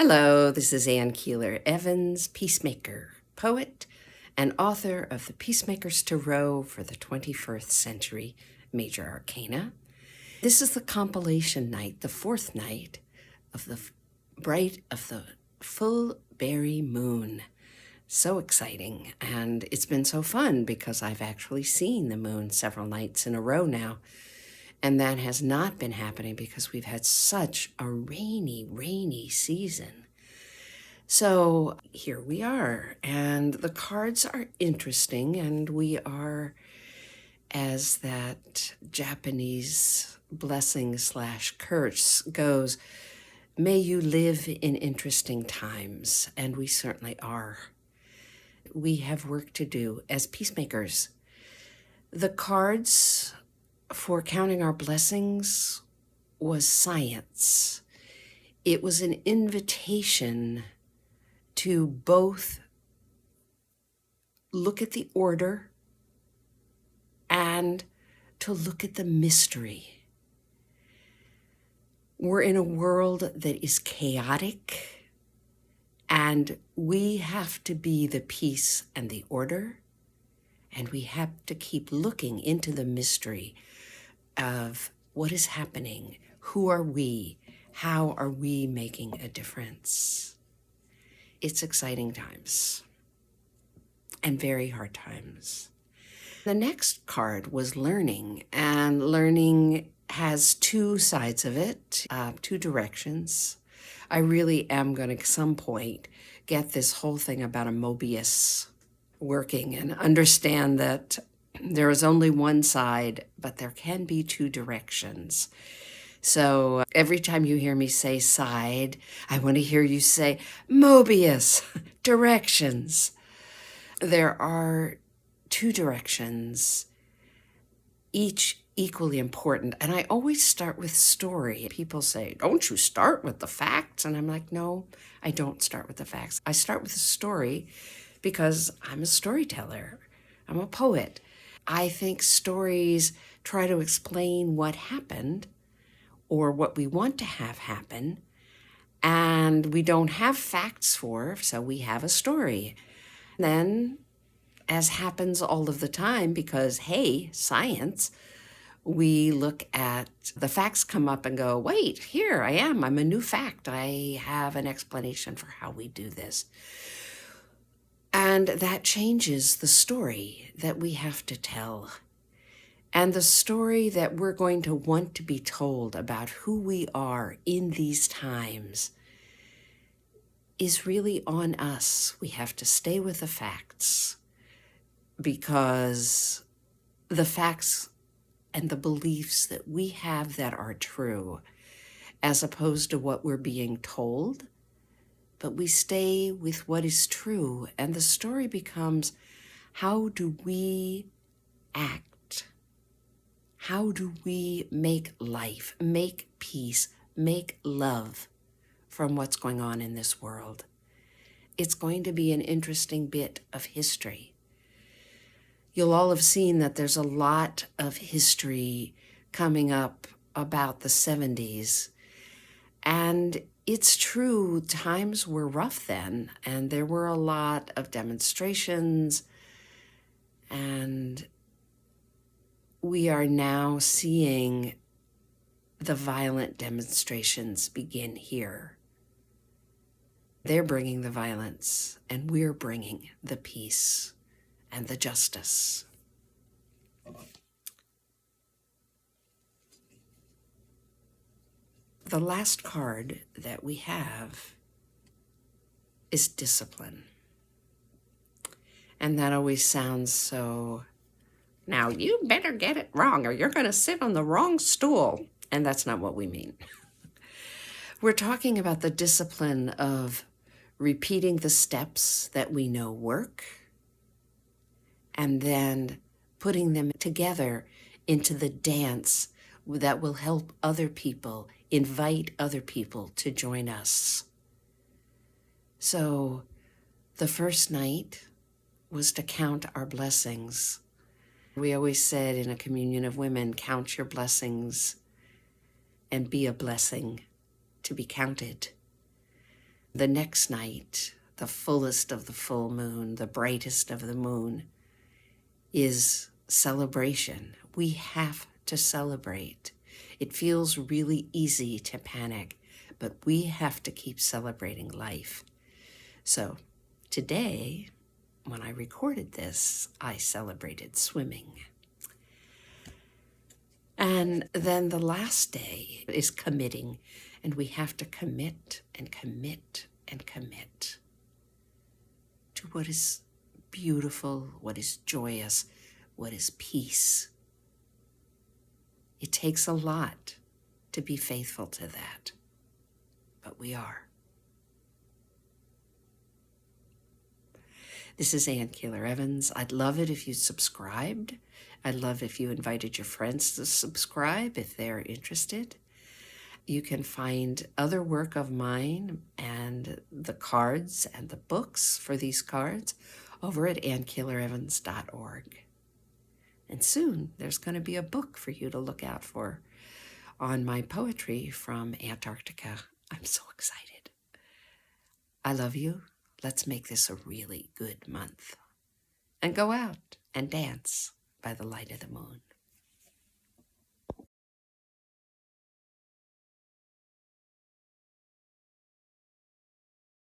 Hello, this is Ann Keeler Evans, peacemaker, poet, and author of The Peacemaker's Tarot for the 21st Century Major Arcana. This is the compilation night, the fourth night of the full berry moon. So exciting, and it's been so fun because I've actually seen the moon several nights in a row now. And that has not been happening because we've had such a rainy season. So here we are, and the cards are interesting, and we are, as that Japanese blessing / curse goes, may you live in interesting times, and we certainly are. We have work to do as peacemakers. The cards for counting our blessings was science. It was an invitation to both look at the order and to look at the mystery. We're in a world that is chaotic, and we have to be the peace and the order, and we have to keep looking into the mystery of what is happening, who are we, how are we making a difference. It's exciting times and very hard times. The next card was learning, and learning has two sides of it, two directions. I really am going to at some point get this whole thing about a Mobius working and understand that there is only one side, but there can be two directions. So every time you hear me say side, I want to hear you say Mobius, directions. There are two directions, each equally important. And I always start with story. People say, don't you start with the facts? And I'm like, no, I don't start with the facts. I start with the story because I'm a storyteller. I'm a poet. I think stories try to explain what happened or what we want to have happen, and we don't have facts for, so we have a story. Then, as happens all of the time, because, hey, science, we look at the facts come up and go, wait, here I am. I'm a new fact. I have an explanation for how we do this. And that changes the story that we have to tell. And the story that we're going to want to be told about who we are in these times is really on us. We have to stay with the facts, because the facts and the beliefs that we have that are true, as opposed to what we're being told, but we stay with what is true, and the story becomes, how do we act? How do we make life, make peace, make love from what's going on in this world? It's going to be an interesting bit of history. You'll all have seen that there's a lot of history coming up about the 70s, and it's true, times were rough then, and there were a lot of demonstrations, and we are now seeing the violent demonstrations begin here. They're bringing the violence, and we're bringing the peace and the justice. The last card that we have is discipline. And that always sounds so, now you better get it wrong or you're going to sit on the wrong stool. And that's not what we mean. We're talking about the discipline of repeating the steps that we know work, and then putting them together into the dance that will help other people, invite other people to join us. So the first night was to count our blessings. We always said in a communion of women, count your blessings and be a blessing to be counted. The next night, the fullest of the full moon, the brightest of the moon, is celebration. We have to celebrate. It feels really easy to panic, but we have to keep celebrating life. So today, when I recorded this, I celebrated swimming. And then the last day is committing, and we have to commit and commit and commit to what is beautiful, what is joyous, what is peace. It takes a lot to be faithful to that, but we are. This is Ann Keeler-Evans. I'd love it if you subscribed. I'd love if you invited your friends to subscribe if they're interested. You can find other work of mine and the cards and the books for these cards over at annkeelerevans.org. And soon there's going to be a book for you to look out for on my poetry from Antarctica. I'm so excited. I love you. Let's make this a really good month. And go out and dance by the light of the moon.